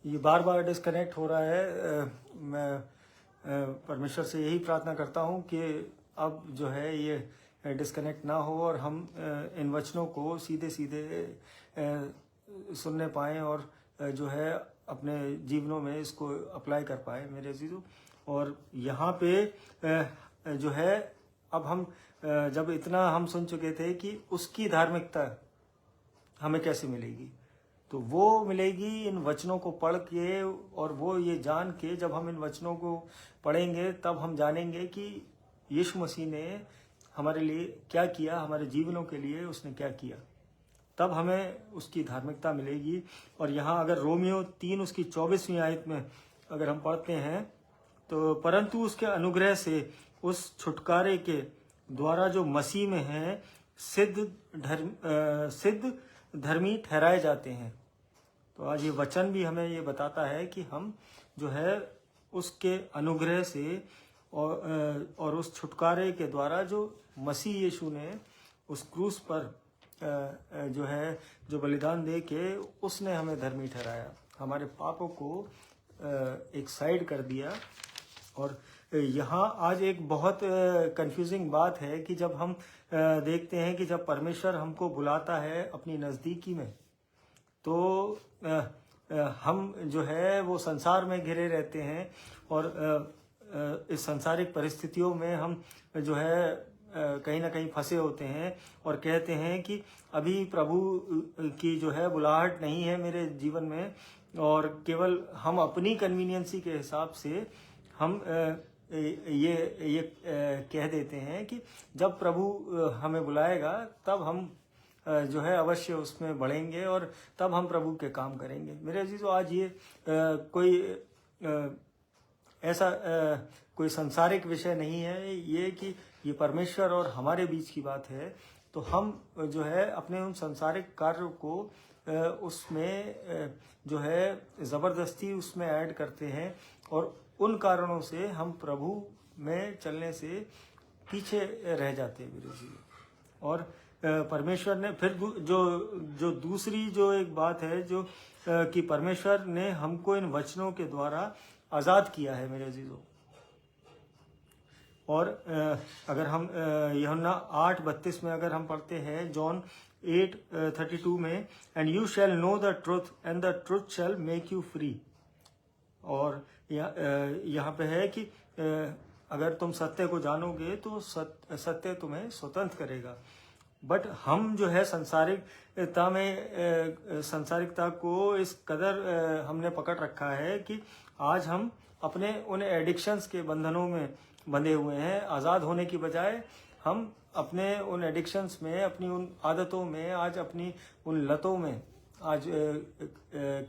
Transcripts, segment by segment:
ये बार बार डिस्कनेक्ट हो रहा है। मैं परमेश्वर से यही प्रार्थना करता हूँ कि अब जो है ये डिस्कनेक्ट ना हो और हम इन वचनों को सीधे सीधे सुनने पाएँ और जो है अपने जीवनों में इसको अप्लाई कर पाए मेरे अजीजों। और यहाँ पे जो है अब हम जब इतना हम सुन चुके थे कि उसकी धार्मिकता हमें कैसे मिलेगी, तो वो मिलेगी इन वचनों को पढ़ के, और वो ये जान के जब हम इन वचनों को पढ़ेंगे तब हम जानेंगे कि यीशु मसीह ने हमारे लिए क्या किया, हमारे जीवनों के लिए उसने क्या किया, तब हमें उसकी धार्मिकता मिलेगी। और यहाँ अगर रोमियो 3 उसकी 24वीं आयत में अगर हम पढ़ते हैं तो परंतु उसके अनुग्रह से उस छुटकारे के द्वारा जो मसीह में है सिद्ध धर्मी ठहराए जाते हैं। तो आज ये वचन भी हमें ये बताता है कि हम जो है उसके अनुग्रह से और उस छुटकारे के द्वारा जो मसीह यीशु ने उस क्रूस पर जो बलिदान दे के उसने हमें धर्मी ठहराया, हमारे पापों को एक साइड कर दिया। और यहाँ आज एक बहुत कंफ्यूजिंग बात है कि जब हम देखते हैं कि जब परमेश्वर हमको बुलाता है अपनी नज़दीकी में, तो हम जो है वो संसार में घिरे रहते हैं और इस संसारिक परिस्थितियों में हम जो है कहीं ना कहीं फंसे होते हैं और कहते हैं कि अभी प्रभु की जो है बुलाहट नहीं है मेरे जीवन में, और केवल हम अपनी कन्वीनियंसी के हिसाब से हम ये कह देते हैं कि जब प्रभु हमें बुलाएगा तब हम जो है अवश्य उसमें बढ़ेंगे और तब हम प्रभु के काम करेंगे। मेरे अजीजों, आज ये कोई ऐसा कोई सांसारिक विषय नहीं है, ये कि ये परमेश्वर और हमारे बीच की बात है। तो हम जो है अपने उन सांसारिक कार्यों को उसमें जो है ज़बरदस्ती उसमें ऐड करते हैं और उन कारणों से हम प्रभु में चलने से पीछे रह जाते हैं मेरे जी। और परमेश्वर ने फिर जो दूसरी जो एक बात है जो कि परमेश्वर ने हमको इन वचनों के द्वारा आज़ाद किया है मेरे अजीजों। और अगर हम यूहन्ना 8:32 में अगर हम पढ़ते हैं, जॉन 8:32 में, and you shall know the truth and the truth shell make you free. और यहाँ पे है कि अगर तुम सत्य को जानोगे तो सत्य तुम्हें स्वतंत्र करेगा। बट हम जो है सांसारिकता को इस कदर हमने पकड़ रखा है कि आज हम अपने उन एडिक्शंस के बंधनों में बंधे हुए हैं। आज़ाद होने की बजाय हम अपने उन एडिक्शंस में, अपनी उन आदतों में, आज अपनी उन लतों में आज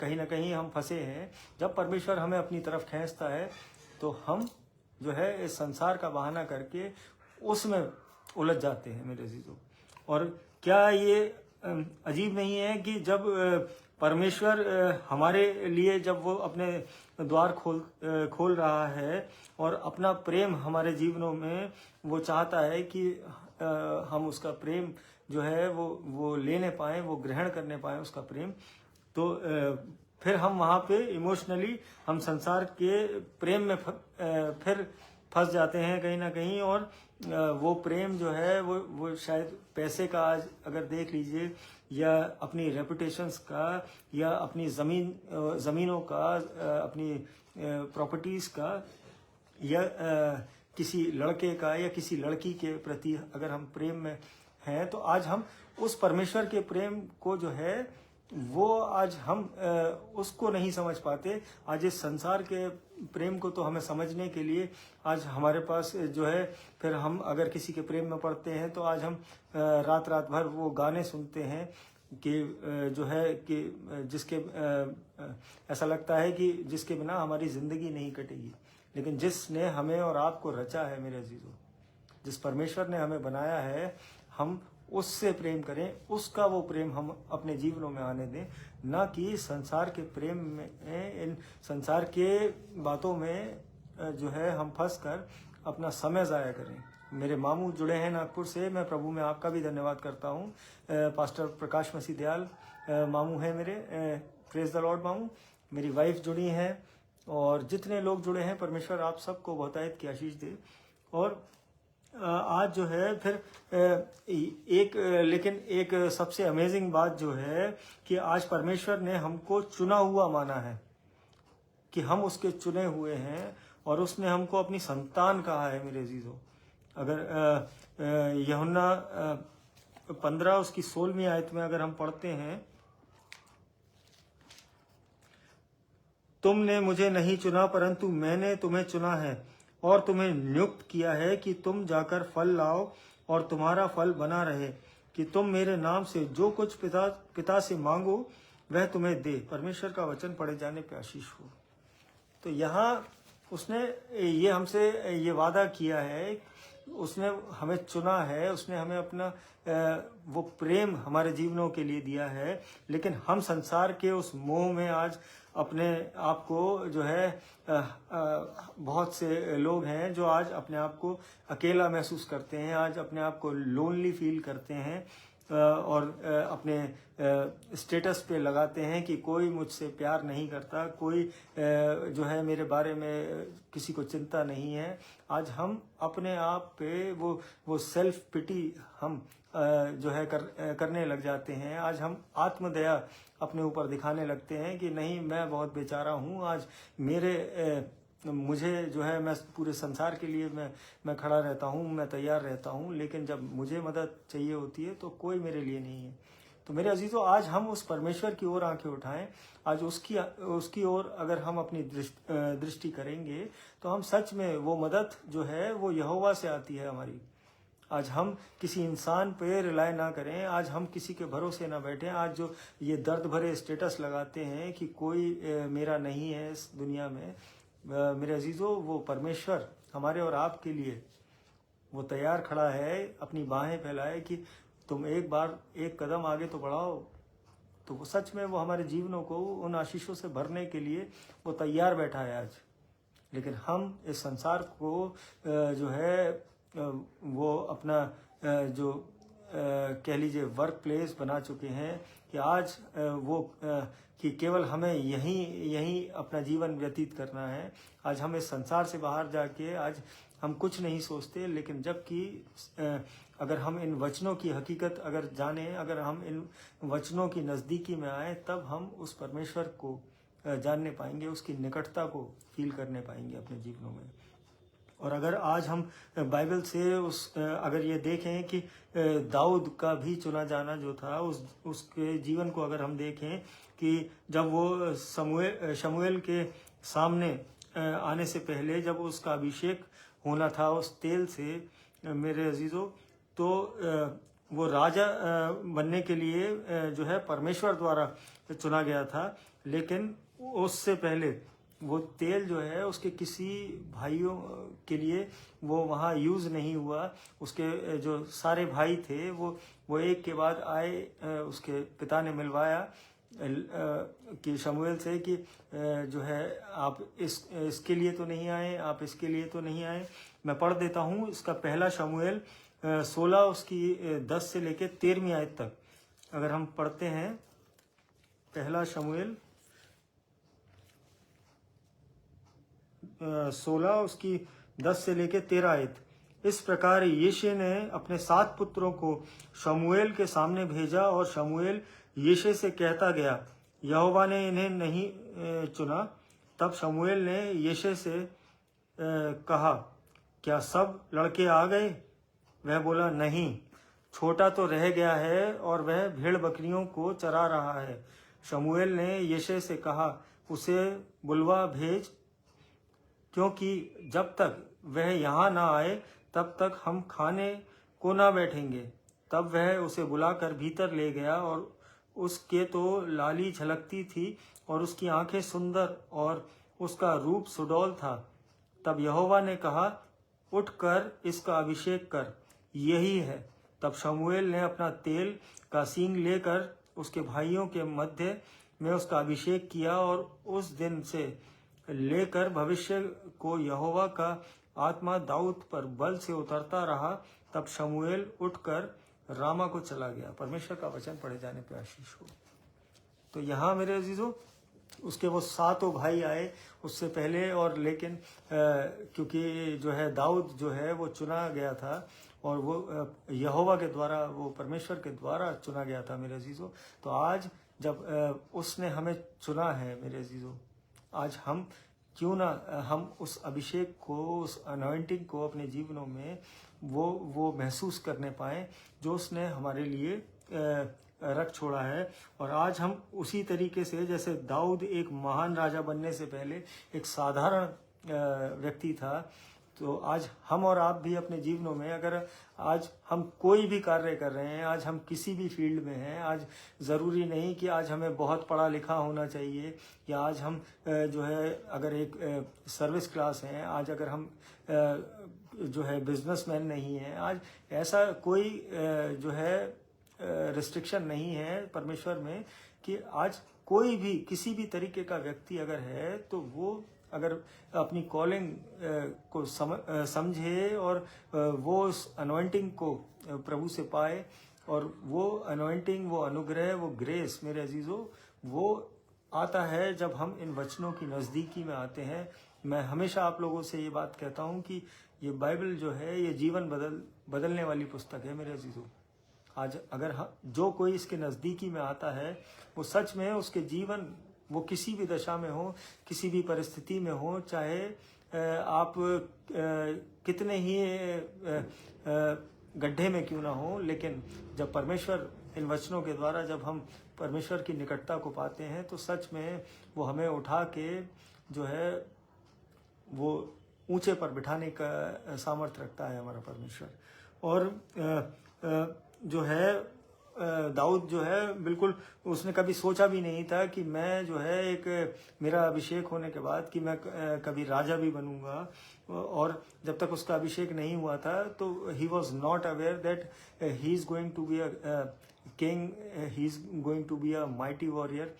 कहीं ना कहीं हम फंसे हैं। जब परमेश्वर हमें अपनी तरफ खींचता है तो हम जो है इस संसार का बहाना करके उसमें उलझ जाते हैं मेरे अजीजों। और क्या ये अजीब नहीं है कि जब परमेश्वर हमारे लिए जब वो अपने द्वार खोल रहा है और अपना प्रेम हमारे जीवनों में वो चाहता है कि हम उसका प्रेम जो है वो लेने पाएँ, वो ग्रहण करने पाएँ उसका प्रेम, तो फिर हम वहाँ पे इमोशनली हम संसार के प्रेम में फिर फंस जाते हैं कहीं ना कहीं। और वो प्रेम जो है वो शायद पैसे का, आज अगर देख लीजिए, या अपनी रेपुटेशंस का, या अपनी ज़मीनों का, अपनी प्रॉपर्टीज़ का, या किसी लड़के का या किसी लड़की के प्रति अगर हम प्रेम में हैं, तो आज हम उस परमेश्वर के प्रेम को जो है वो आज हम उसको नहीं समझ पाते। आज इस संसार के प्रेम को तो हमें समझने के लिए आज हमारे पास जो है, फिर हम अगर किसी के प्रेम में पड़ते हैं तो आज हम रात भर वो गाने सुनते हैं कि जो है कि जिसके ऐसा लगता है कि जिसके बिना हमारी ज़िंदगी नहीं कटेगी। लेकिन जिसने हमें और आपको रचा है मेरे अजीजों, जिस परमेश्वर ने हमें बनाया है, हम उससे प्रेम करें, उसका वो प्रेम हम अपने जीवनों में आने दें, ना कि संसार के प्रेम में, इन संसार के बातों में जो है हम फंस कर अपना समय ज़ाया करें। मेरे मामू जुड़े हैं नागपुर से, मैं प्रभु में आपका भी धन्यवाद करता हूँ। पास्टर प्रकाश मसीह दयाल मामू है मेरे, प्रेज द लॉर्ड मामू। मेरी वाइफ जुड़ी हैं और जितने लोग जुड़े हैं, परमेश्वर आप सबको बहुतायत की आशीष दे। और आज जो है फिर लेकिन एक सबसे अमेजिंग बात जो है कि आज परमेश्वर ने हमको चुना हुआ माना है, कि हम उसके चुने हुए हैं और उसने हमको अपनी संतान कहा है। मेरे अजीजों, अगर यूहन्ना 15 उसकी 16वीं आयत में अगर हम पढ़ते हैं, तुमने मुझे नहीं चुना परंतु मैंने तुम्हें चुना है और तुम्हें नियुक्त किया है कि तुम जाकर फल लाओ और तुम्हारा फल बना रहे, कि तुम मेरे नाम से जो कुछ पिता से मांगो वह तुम्हें दे। परमेश्वर का वचन पढ़े जाने पे आशीष हो। तो यहाँ उसने ये हमसे ये वादा किया है, उसने हमें चुना है, उसने हमें अपना वो प्रेम हमारे जीवनों के लिए दिया है। लेकिन हम संसार के उस मोह में आज अपने आप को जो है बहुत से लोग हैं जो आज अपने आप को अकेला महसूस करते हैं, आज अपने आप को लोनली फील करते हैं और अपने स्टेटस पे लगाते हैं कि कोई मुझसे प्यार नहीं करता, कोई जो है मेरे बारे में किसी को चिंता नहीं है। आज हम अपने आप पे वो सेल्फ पिटी हम जो है करने लग जाते हैं। आज हम आत्मदया अपने ऊपर दिखाने लगते हैं कि नहीं, मैं बहुत बेचारा हूँ, आज मुझे जो है मैं पूरे संसार के लिए मैं खड़ा रहता हूँ, मैं तैयार रहता हूँ, लेकिन जब मुझे मदद चाहिए होती है तो कोई मेरे लिए नहीं है। तो मेरे अजीजों, आज हम उस परमेश्वर की ओर आंखें उठाएं। आज उसकी ओर अगर हम अपनी दृष्टि करेंगे तो हम सच में वो मदद जो है वो यहोवा से आती है हमारी। आज हम किसी इंसान पे रिलाय ना करें, आज हम किसी के भरोसे ना बैठें। आज जो ये दर्द भरे स्टेटस लगाते हैं कि कोई मेरा नहीं है इस दुनिया में, मेरे अजीजों, वो परमेश्वर हमारे और आपके लिए वो तैयार खड़ा है, अपनी बाहें फैलाए कि तुम एक बार एक कदम आगे तो बढ़ाओ। तो वो सच में वो हमारे जीवनों को उन आशीषों से भरने के लिए वो तैयार बैठा है आज। लेकिन हम इस संसार को जो है वो अपना जो कह लीजिए वर्क प्लेस बना चुके हैं कि आज वो कि केवल हमें यहीं अपना जीवन व्यतीत करना है। आज हम इस संसार से बाहर जाके आज हम कुछ नहीं सोचते, लेकिन जबकि अगर हम इन वचनों की हकीकत अगर जाने, अगर हम इन वचनों की नज़दीकी में आए, तब हम उस परमेश्वर को जानने पाएंगे, उसकी निकटता को फील करने पाएंगे अपने जीवनों में। और अगर आज हम बाइबल से अगर ये देखें कि दाऊद का भी चुना जाना जो था, उसके जीवन को अगर हम देखें कि जब वो शमूएल के सामने आने से पहले जब उसका अभिषेक होना था उस तेल से, मेरे अजीजों, तो वो राजा बनने के लिए जो है परमेश्वर द्वारा चुना गया था। लेकिन उससे पहले वो तेल जो है उसके किसी भाइयों के लिए वो वहाँ यूज़ नहीं हुआ। उसके जो सारे भाई थे वो एक के बाद आए, उसके पिता ने मिलवाया कि शमूएल से कि जो है आप इसके लिए तो नहीं आए, आप इसके लिए तो नहीं आए। मैं पढ़ देता हूँ इसका पहला शमूएल 16 उसकी 10 से लेके 13वीं आयत तक अगर हम पढ़ते हैं। पहला शमूएल 16 उसकी 10 से लेके 13 आयत। इस प्रकार यिशै ने अपने 7 पुत्रों को शमूएल के सामने भेजा और शमूएल यिशै से कहता गया, यहोवा ने इन्हें नहीं चुना। तब शमूएल ने यिशै से कहा, क्या सब लड़के आ गए? वह बोला, नहीं, छोटा तो रह गया है और वह भेड़ बकरियों को चरा रहा है। शमूएल ने यिशै से कहा, उसे बुलवा भेज, क्योंकि जब तक वह यहाँ ना आए तब तक हम खाने को ना बैठेंगे। तब वह उसे बुलाकर भीतर ले गया और उसके तो लाली झलकती थी और उसकी आंखें सुंदर और उसका रूप सुडौल था। तब यहोवा ने कहा, उठकर इसका अभिषेक कर, यही है। तब शमूएल ने अपना तेल का सींग लेकर उसके भाइयों के मध्य में उसका अभिषेक किया और उस दिन से लेकर भविष्य को यहोवा का आत्मा दाऊद पर बल से उतरता रहा। तब शमूएल उठकर रामा को चला गया। परमेश्वर का वचन पढ़े जाने पर आशीष हो। तो यहाँ मेरे अजीजों उसके वो 7 भाई आए उससे पहले, और लेकिन क्योंकि जो है दाऊद जो है वो चुना गया था, और वो यहोवा के द्वारा, वो परमेश्वर के द्वारा चुना गया था मेरे अजीजों। तो आज जब उसने हमें चुना है मेरे अजीजों, आज हम क्यों ना हम उस अभिषेक को, उस अनॉइंटिंग को अपने जीवनों में वो महसूस करने पाएं जो उसने हमारे लिए रख छोड़ा है। और आज हम उसी तरीके से, जैसे दाऊद एक महान राजा बनने से पहले एक साधारण व्यक्ति था, तो आज हम और आप भी अपने जीवनों में, अगर आज हम कोई भी कार्य कर रहे हैं, आज हम किसी भी फील्ड में हैं, आज ज़रूरी नहीं कि आज हमें बहुत पढ़ा लिखा होना चाहिए, या आज हम जो है अगर एक सर्विस क्लास हैं, आज अगर हम जो है बिजनेसमैन नहीं हैं, आज ऐसा कोई जो है रिस्ट्रिक्शन नहीं है परमेश्वर में कि आज कोई भी किसी भी तरीके का व्यक्ति अगर है तो वो अगर अपनी कॉलिंग को समझे और वो उस अनॉइंटिंग को प्रभु से पाए, और वो अनॉइंटिंग, वो अनुग्रह, वो ग्रेस मेरे अजीजों, वो आता है जब हम इन वचनों की नज़दीकी में आते हैं। मैं हमेशा आप लोगों से ये बात कहता हूँ कि ये बाइबल जो है ये जीवन बदलने वाली पुस्तक है मेरे अजीजों। आज अगर जो कोई इसके नज़दीकी में आता है वो सच में उसके जीवन, वो किसी भी दशा में हो, किसी भी परिस्थिति में हो, चाहे आप कितने ही गड्ढे में क्यों ना हो, लेकिन जब परमेश्वर इन वचनों के द्वारा जब हम परमेश्वर की निकटता को पाते हैं तो सच में वो हमें उठा के जो है वो ऊंचे पर बिठाने का सामर्थ्य रखता है हमारा परमेश्वर। और जो है दाऊद जो है बिल्कुल उसने कभी सोचा भी नहीं था कि मैं जो है एक मेरा अभिषेक होने के बाद कि मैं कभी राजा भी बनूंगा। और जब तक उसका अभिषेक नहीं हुआ था तो he was not aware that he is going to be a king, he is going to be a mighty warrior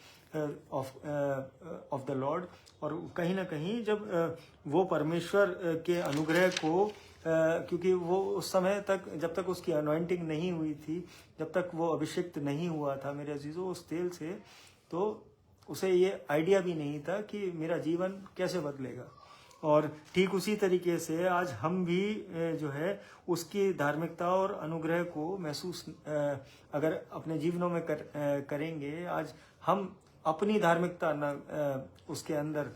of the lord. और कहीं ना कहीं जब वो परमेश्वर के अनुग्रह को क्योंकि वो उस समय तक, जब तक उसकी अनॉइंटिंग नहीं हुई थी, जब तक वो अभिषिक्त नहीं हुआ था मेरे अजीजों उस तेल से, तो उसे ये आइडिया भी नहीं था कि मेरा जीवन कैसे बदलेगा। और ठीक उसी तरीके से आज हम भी जो है उसकी धार्मिकता और अनुग्रह को महसूस अगर अपने जीवनों में करेंगे, आज हम अपनी धार्मिकता न उसके अंदर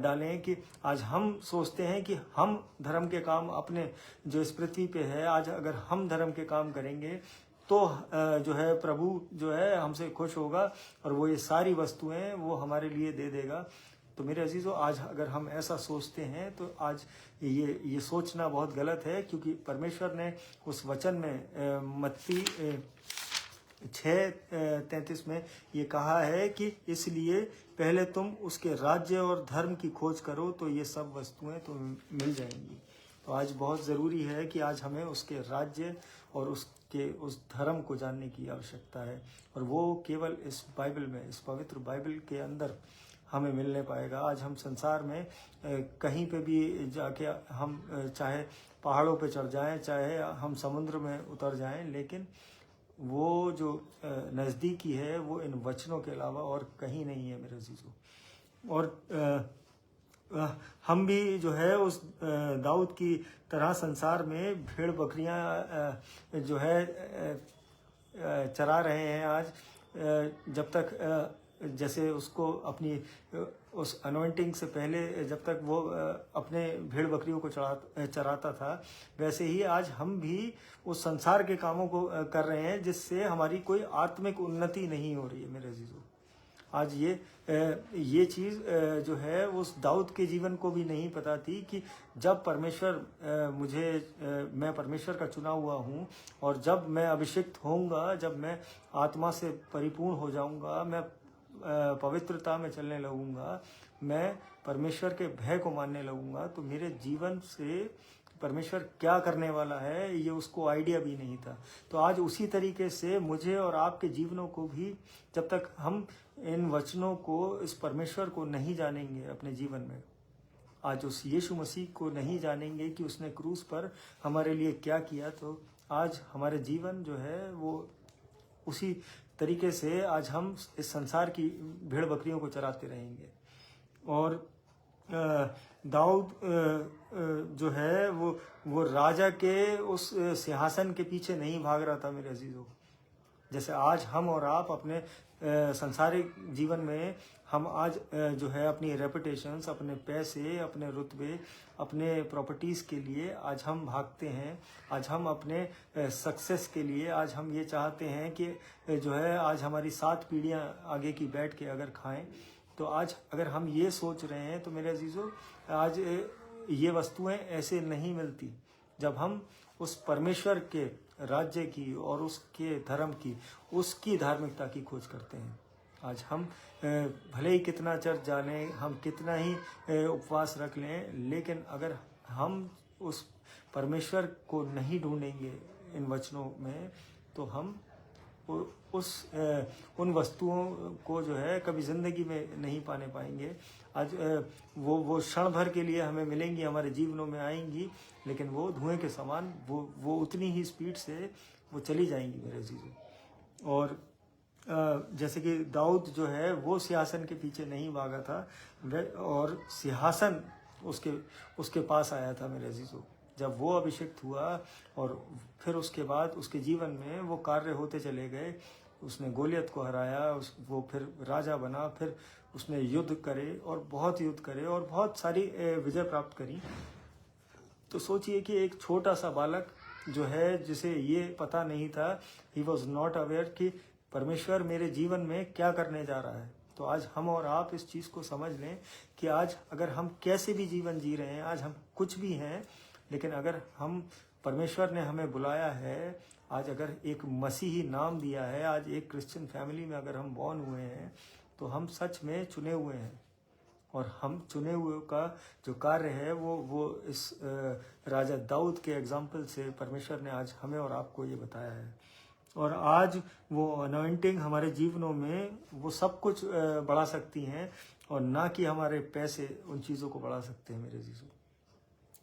डालें कि आज हम सोचते हैं कि हम धर्म के काम अपने जो इस पृथ्वी पे है, आज अगर हम धर्म के काम करेंगे तो जो है प्रभु जो है हमसे खुश होगा और वो ये सारी वस्तुएं वो हमारे लिए दे देगा। तो मेरे अजीजों, आज अगर हम ऐसा सोचते हैं तो आज ये सोचना बहुत गलत है, क्योंकि परमेश्वर ने उस वचन में मत्ती 6:33 में ये कहा है कि इसलिए पहले तुम उसके राज्य और धर्म की खोज करो तो ये सब वस्तुएं तुम्हें मिल जाएंगी। तो आज बहुत ज़रूरी है कि आज हमें उसके राज्य और उसके उस धर्म को जानने की आवश्यकता है, और वो केवल इस बाइबल में, इस पवित्र बाइबल के अंदर हमें मिलने पाएगा। आज हम संसार में कहीं पे भी जाके हम चाहे पहाड़ों पे चढ़ जाएं, चाहे हम समुद्र में उतर जाएं, लेकिन वो जो नज़दीकी है वो इन वचनों के अलावा और कहीं नहीं है मेरे अजीजों। और हम भी जो है उस दाऊद की तरह संसार में भेड़ बकरियां जो है चरा रहे हैं आज, जब तक जैसे उसको अपनी उस अनॉइंटिंग से पहले जब तक वो अपने भेड़ बकरियों को चराता था, वैसे ही आज हम भी उस संसार के कामों को कर रहे हैं जिससे हमारी कोई आत्मिक उन्नति नहीं हो रही है मेरे अजीजों। आज ये चीज़ जो है उस दाऊद के जीवन को भी नहीं पता थी कि जब परमेश्वर मैं परमेश्वर का चुना हुआ हूँ, और जब मैं अभिषिक्त होऊंगा, जब मैं आत्मा से परिपूर्ण हो जाऊंगा, मैं पवित्रता में चलने लगूंगा, मैं परमेश्वर के भय को मानने लगूंगा, तो मेरे जीवन से परमेश्वर क्या करने वाला है ये उसको आइडिया भी नहीं था। तो आज उसी तरीके से मुझे और आपके जीवनों को भी, जब तक हम इन वचनों को, इस परमेश्वर को नहीं जानेंगे अपने जीवन में, आज उस यीशु मसीह को नहीं जानेंगे कि उसने क्रूस पर हमारे लिए क्या किया, तो आज हमारे जीवन जो है वो उसी तरीके से आज हम इस संसार की भेड़ बकरियों को चराते रहेंगे। और दाऊद जो है वो राजा के उस सिंहासन के पीछे नहीं भाग रहा था मेरे अजीजों। जैसे आज हम और आप अपने संसारिक जीवन में हम आज जो है अपनी रेपुटेशंस, अपने पैसे, अपने रुतबे, अपने प्रॉपर्टीज़ के लिए आज हम भागते हैं। आज हम अपने सक्सेस के लिए आज हम ये चाहते हैं कि जो है आज हमारी 7 पीढ़ियां आगे की बैठ के अगर खाएं। तो आज अगर हम ये सोच रहे हैं तो मेरे अजीज़ों, आज ये वस्तुएं ऐसे नहीं मिलती। जब हम उस परमेश्वर के राज्य की और उसके धर्म की, उसकी धार्मिकता की खोज करते हैं। आज हम भले ही कितना चर्च जाने, हम कितना ही उपवास रख लें, लेकिन अगर हम उस परमेश्वर को नहीं ढूंढेंगे इन वचनों में, तो हम उन वस्तुओं को जो है कभी ज़िंदगी में नहीं पाने पाएंगे। आज वो क्षण भर के लिए हमें मिलेंगी, हमारे जीवनों में आएंगी, लेकिन वो धुएं के समान वो उतनी ही स्पीड से वो चली जाएंगी मेरे जीजू। और जैसे कि दाऊद जो है वो सिंहासन के पीछे नहीं भागा था, और सिंहासन उसके पास आया था मेरे अजीजों। जब वो अभिषेक हुआ और फिर उसके बाद उसके जीवन में वो कार्य होते चले गए। उसने गोलियत को हराया, वो फिर राजा बना, फिर उसने युद्ध करे और बहुत युद्ध करे और बहुत सारी विजय प्राप्त करी। तो सोचिए कि एक छोटा सा बालक जो है, जिसे ये पता नहीं था, ही वॉज नॉट अवेयर कि परमेश्वर मेरे जीवन में क्या करने जा रहा है। तो आज हम और आप इस चीज़ को समझ लें कि आज अगर हम कैसे भी जीवन जी रहे हैं, आज हम कुछ भी हैं, लेकिन अगर हम परमेश्वर ने हमें बुलाया है, आज अगर एक मसीही नाम दिया है, आज एक क्रिश्चियन फैमिली में अगर हम बॉर्न हुए हैं, तो हम सच में चुने हुए हैं। और हम चुने हुए का जो कार्य है वो इस राजा दाऊद के एग्जाम्पल से परमेश्वर ने आज हमें और आपको ये बताया है। और आज वो अनॉइंटिंग हमारे जीवनों में वो सब कुछ बढ़ा सकती हैं, और ना कि हमारे पैसे उन चीज़ों को बढ़ा सकते हैं मेरे जीजू।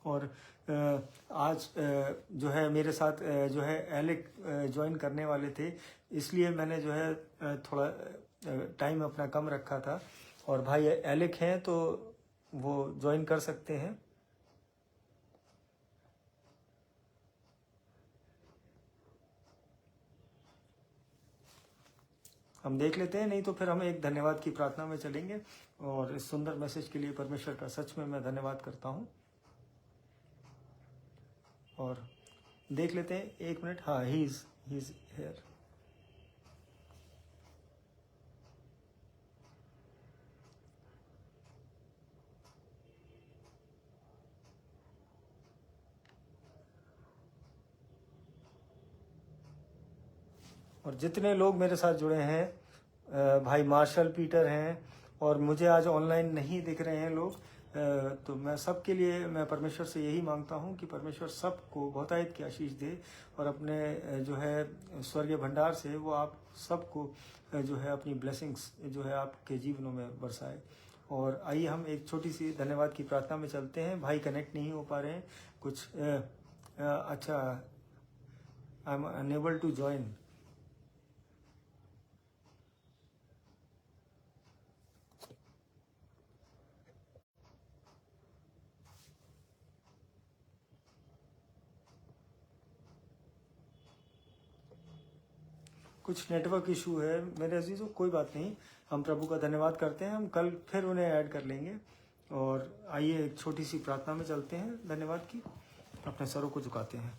और आज जो है मेरे साथ जो है एलेक ज्वाइन करने वाले थे, इसलिए मैंने जो है थोड़ा टाइम अपना कम रखा था। और भाई एलेक हैं तो वो ज्वाइन कर सकते हैं। हम देख लेते हैं, नहीं तो फिर हम एक धन्यवाद की प्रार्थना में चलेंगे। और इस सुंदर मैसेज के लिए परमेश्वर का सच में मैं धन्यवाद करता हूँ। और देख लेते हैं, 1 मिनट। हाँ, ही इज हियर। और जितने लोग मेरे साथ जुड़े हैं, भाई मार्शल पीटर हैं, और मुझे आज ऑनलाइन नहीं दिख रहे हैं लोग, तो मैं सबके लिए मैं परमेश्वर से यही मांगता हूँ कि परमेश्वर सबको बहुतायत की आशीष दे, और अपने जो है स्वर्गीय भंडार से वो आप सबको जो है अपनी ब्लेसिंग्स जो है आपके जीवनों में बरसाए। और आइए हम एक छोटी सी धन्यवाद की प्रार्थना में चलते हैं। भाई कनेक्ट नहीं हो पा रहे हैं कुछ, अच्छा, I am unable to join. कुछ नेटवर्क इशू है मेरे अजीजों, कोई बात नहीं, हम प्रभु का धन्यवाद करते हैं। हम कल फिर उन्हें ऐड कर लेंगे। और आइए एक छोटी सी प्रार्थना में चलते हैं धन्यवाद की, अपने सरों को झुकाते हैं।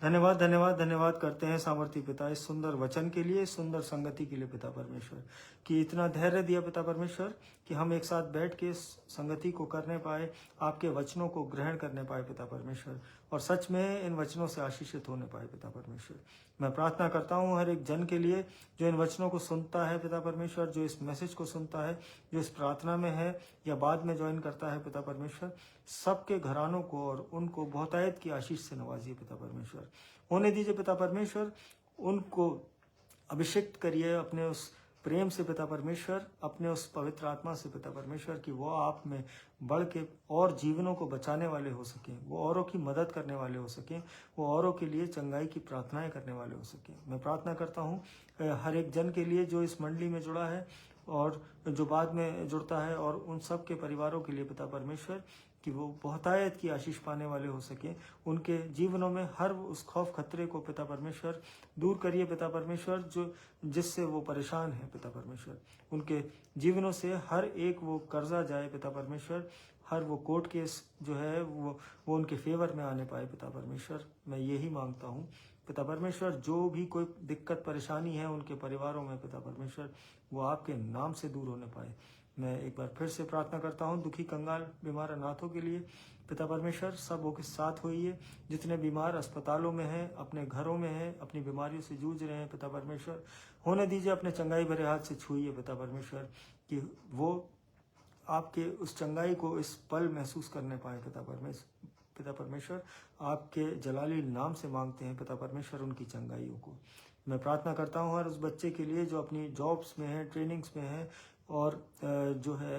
धन्यवाद धन्यवाद धन्यवाद करते हैं सामर्थी पिता, इस सुंदर वचन के लिए, इस सुंदर संगति के लिए पिता परमेश्वर, कि इतना धैर्य दिया पिता परमेश्वर कि हम एक साथ बैठ के इस संगति को करने पाए, आपके वचनों को ग्रहण करने पाए पिता परमेश्वर, और सच में इन वचनों से आशीषित होने पाए पिता परमेश्वर। मैं प्रार्थना करता हूँ हर एक जन के लिए जो इन वचनों को सुनता है पिता परमेश्वर, जो इस मैसेज को सुनता है, जो इस प्रार्थना में है या बाद में ज्वाइन करता है पिता परमेश्वर, सबके घरानों को और उनको बहुतायत की आशीष से नवाजिए पिता परमेश्वर। होने दीजिए पिता परमेश्वर, उनको अभिषेक्त करिए अपने उस प्रेम से पिता परमेश्वर, अपने उस पवित्र आत्मा से पिता परमेश्वर कि वो आप में बढ़ के और जीवनों को बचाने वाले हो सकें, वो औरों की मदद करने वाले हो सकें, वो औरों के लिए चंगाई की प्रार्थनाएं करने वाले हो सकें। मैं प्रार्थना करता हूँ हर एक जन के लिए जो इस मंडली में जुड़ा है और जो बाद में जुड़ता है, और उन सब के परिवारों के लिए पिता परमेश्वर कि वो बहुतायत की आशीष पाने वाले हो सके। उनके जीवनों में हर उस खौफ खतरे को पिता परमेश्वर दूर करिए पिता परमेश्वर, जो जिससे वो परेशान है पिता परमेश्वर। उनके जीवनों से हर एक वो कर्जा जाए पिता परमेश्वर, हर वो कोर्ट केस जो है वो उनके फेवर में आने पाए पिता परमेश्वर। मैं यही मांगता हूँ पिता परमेश्वर, जो भी कोई दिक्कत परेशानी है उनके परिवारों में पिता परमेश्वर, वो आपके नाम से दूर होने पाए। मैं एक बार फिर से प्रार्थना करता हूँ दुखी कंगाल बीमार अनाथों के लिए पिता परमेश्वर, सबों के साथ होइए। जितने बीमार अस्पतालों में हैं, अपने घरों में हैं, अपनी बीमारियों से जूझ रहे हैं पिता परमेश्वर, होने दीजिए। अपने चंगाई भरे हाथ से छूइए पिता परमेश्वर कि वो आपके उस चंगाई को इस पल महसूस करने पाए पिता परमेश्वर आपके जलाली नाम से मांगते हैं पिता परमेश्वर उनकी चंगाइयों को। मैं प्रार्थना करता हूँ हर उस बच्चे के लिए जो अपनी जॉब्स में है, ट्रेनिंग्स में है, और जो है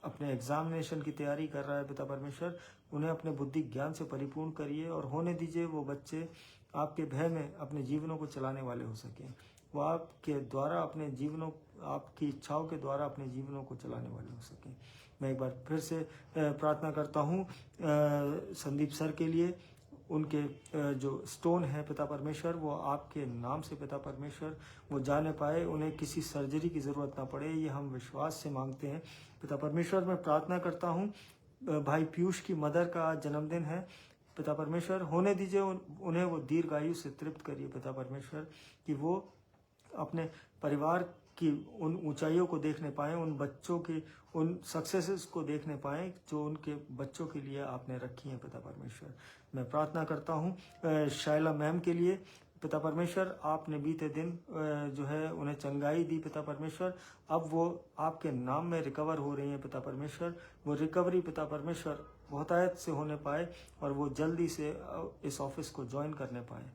अपने एग्जामिनेशन की तैयारी कर रहा है पिता परमेश्वर, उन्हें अपने बुद्धि ज्ञान से परिपूर्ण करिए और होने दीजिए वो बच्चे आपके भय में अपने जीवनों को चलाने वाले हो सकें। वो आपके द्वारा अपने जीवनों, आपकी इच्छाओं के द्वारा अपने जीवनों को चलाने वाले हो सकें। मैं एक बार फिर से प्रार्थना करता हूँ संदीप सर के लिए। उनके जो स्टोन है पिता परमेश्वर, वो आपके नाम से पिता परमेश्वर वो जाने पाए, उन्हें किसी सर्जरी की ज़रूरत ना पड़े, ये हम विश्वास से मांगते हैं पिता परमेश्वर। मैं प्रार्थना करता हूँ भाई पीयूष की मदर का आज जन्मदिन है पिता परमेश्वर, होने दीजिए उन्हें वो दीर्घायु से तृप्त करिए पिता परमेश्वर कि वो अपने परिवार की उन ऊंचाइयों को देखने पाएं, उन बच्चों की उन सक्सेसेस को देखने पाएं जो उनके बच्चों के लिए आपने रखी हैं पिता परमेश्वर। मैं प्रार्थना करता हूँ शाइला मैम के लिए पिता परमेश्वर, आपने बीते दिन जो है उन्हें चंगाई दी पिता परमेश्वर, अब वो आपके नाम में रिकवर हो रही हैं पिता परमेश्वर। वो रिकवरी पिता परमेश्वर बहुतायत से होने पाए और वो जल्दी से इस ऑफिस को ज्वाइन करने पाए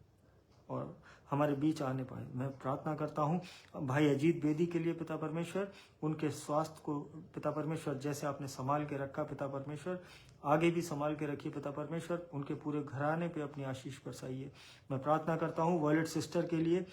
और हमारे बीच आने पाए। मैं प्रार्थना करता हूँ भाई अजीत बेदी के लिए पिता परमेश्वर, उनके स्वास्थ्य को पिता परमेश्वर जैसे आपने संभाल के रखा पिता परमेश्वर, आगे भी संभाल के रखिए पिता परमेश्वर, उनके पूरे घराने पे अपनी आशीष बरसाइए। मैं प्रार्थना करता हूँ वॉयलेट सिस्टर के लिए,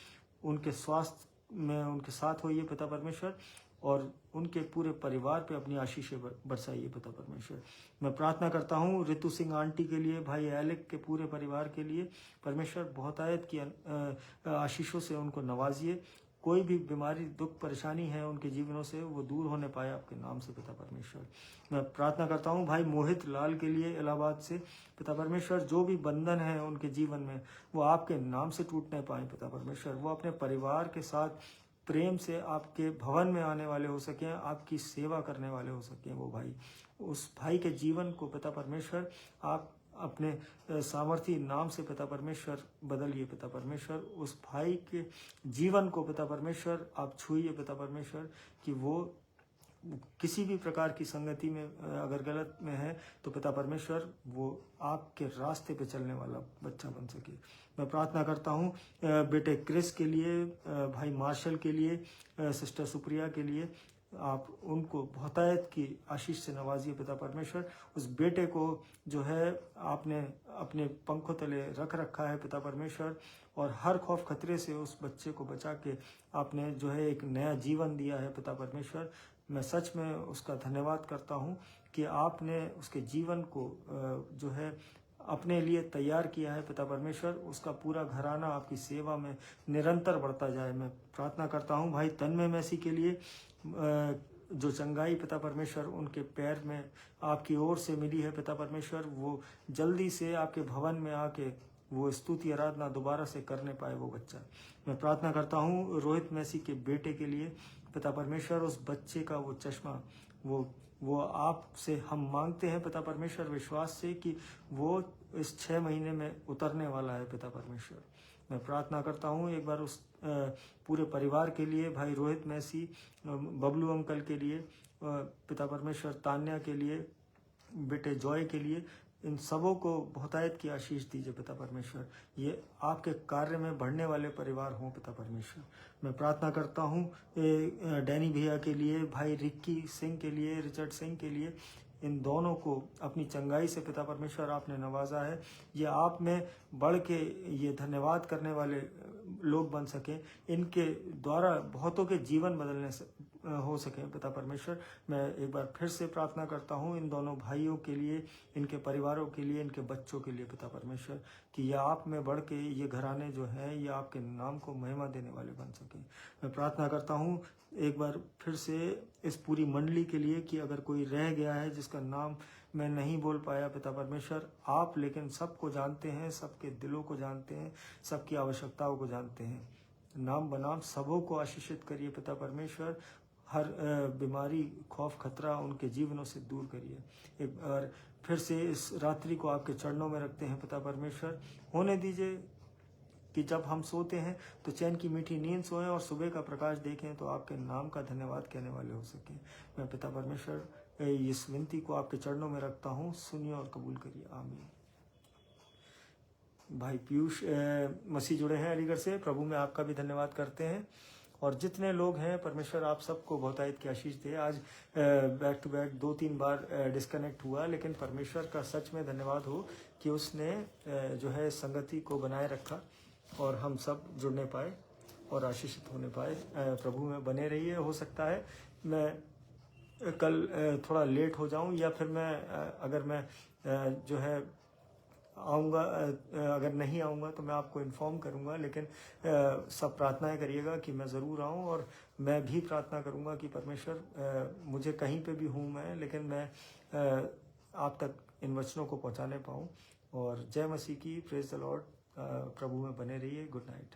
उनके स्वास्थ्य में उनके साथ होइए पिता परमेश्वर और उनके पूरे परिवार पे अपनी आशीषें बरसाइए पिता परमेश्वर। मैं प्रार्थना करता हूँ ऋतु सिंह आंटी के लिए, भाई एलेक के पूरे परिवार के लिए परमेश्वर बहुतायत की आशीषों से उनको नवाजिए। कोई भी बीमारी दुख परेशानी है उनके जीवनों से वो दूर होने पाए आपके नाम से पिता परमेश्वर। मैं प्रार्थना करता हूँ भाई मोहित लाल के लिए इलाहाबाद से पिता परमेश्वर, जो भी बंधन है उनके जीवन में वो आपके नाम से टूटने पाए पिता परमेश्वर, वो अपने परिवार के साथ प्रेम से आपके भवन में आने वाले हो सकें, आपकी सेवा करने वाले हो सकें। वो भाई, उस भाई के जीवन को पिता परमेश्वर आप अपने सामर्थी नाम से पिता परमेश्वर बदलिए पिता परमेश्वर, उस भाई के जीवन को पिता परमेश्वर आप छूइए पिता परमेश्वर कि वो किसी भी प्रकार की संगति में अगर गलत में है तो पिता परमेश्वर वो आपके रास्ते पे चलने वाला बच्चा बन सके। मैं प्रार्थना करता हूँ बेटे क्रिस के लिए, भाई मार्शल के लिए, सिस्टर सुप्रिया के लिए, आप उनको बहुतायत की आशीष से नवाजिए पिता परमेश्वर। उस बेटे को जो है आपने अपने पंखों तले रख रखा है पिता परमेश्वर और हर खौफ खतरे से उस बच्चे को बचा के आपने जो है एक नया जीवन दिया है पिता परमेश्वर। मैं सच में उसका धन्यवाद करता हूँ कि आपने उसके जीवन को जो है अपने लिए तैयार किया है पिता परमेश्वर, उसका पूरा घराना आपकी सेवा में निरंतर बढ़ता जाए। मैं प्रार्थना करता हूँ भाई तन्मय मैसी के लिए, जो चंगाई पिता परमेश्वर उनके पैर में आपकी ओर से मिली है पिता परमेश्वर, वो जल्दी से आपके भवन में आके वो स्तुति आराधना दोबारा से करने पाए वो बच्चा। मैं प्रार्थना करता हूँ रोहित मैसी के बेटे के लिए पिता परमेश्वर, उस बच्चे का वो चश्मा वो आपसे हम मांगते हैं पिता परमेश्वर विश्वास से कि वो इस 6 महीने में उतरने वाला है पिता परमेश्वर। मैं प्रार्थना करता हूँ एक बार उस पूरे परिवार के लिए, भाई रोहित मैसी, बबलू अंकल के लिए, पिता परमेश्वर तान्या के लिए, बेटे जॉय के लिए, इन सबों को बहुतायत की आशीष दीजिए पिता परमेश्वर। ये आपके कार्य में बढ़ने वाले परिवार हों पिता परमेश्वर। मैं प्रार्थना करता हूँ डैनी भैया के लिए, भाई रिक्की सिंह के लिए, रिचर्ड सिंह के लिए, इन दोनों को अपनी चंगाई से पिता परमेश्वर आपने नवाजा है। ये आप में बढ़ के ये धन्यवाद करने वाले लोग बन सकें, इनके द्वारा बहुतों के जीवन बदलने से हो सके पिता परमेश्वर। मैं एक बार फिर से प्रार्थना करता हूँ इन दोनों भाइयों के लिए, इनके परिवारों के लिए, इनके बच्चों के लिए पिता परमेश्वर, कि ये आप में बढ़ के ये घराने जो हैं ये आपके नाम को महिमा देने वाले बन सकें। मैं प्रार्थना करता हूँ एक बार फिर से इस पूरी मंडली के लिए कि अगर कोई रह गया है जिसका नाम मैं नहीं बोल पाया पिता परमेश्वर, आप लेकिन सबको जानते हैं, सबके दिलों को जानते हैं, सबकी आवश्यकताओं को जानते हैं। नाम बनाम सबों को आशीषित करिए पिता परमेश्वर। हर बीमारी, खौफ, खतरा उनके जीवनों से दूर करिए। एक बार फिर से इस रात्रि को आपके चरणों में रखते हैं पिता परमेश्वर। होने दीजिए कि जब हम सोते हैं तो चैन की मीठी नींद सोएं और सुबह का प्रकाश देखें तो आपके नाम का धन्यवाद कहने वाले हो सकें। मैं पिता परमेश्वर इस विनती को आपके चरणों में रखता हूँ, सुनिए और कबूल करिए, आमीन। भाई पीयूष मसीह जुड़े हैं अलीगढ़ से, प्रभु में आपका भी धन्यवाद करते हैं। और जितने लोग हैं परमेश्वर आप सबको बहुतायत की आशीष दे। आज बैक टू बैक 2-3 बार डिस्कनेक्ट हुआ, लेकिन परमेश्वर का सच में धन्यवाद हो कि उसने जो है संगति को बनाए रखा और हम सब जुड़ने पाए और आशीषित होने पाए। प्रभु में बने रहिए। हो सकता है मैं कल थोड़ा लेट हो जाऊं, या फिर मैं अगर मैं जो है आऊँगा, अगर नहीं आऊँगा तो मैं आपको इन्फॉर्म करूँगा, लेकिन सब प्रार्थनाएं करिएगा कि मैं ज़रूर आऊँ। और मैं भी प्रार्थना करूँगा कि परमेश्वर मुझे कहीं पे भी हूँ मैं, लेकिन मैं आप तक इन वचनों को पहुँचाने पाऊँ। और जय मसीह की, प्रेज द लॉर्ड। प्रभु में बने रहिए। Good night.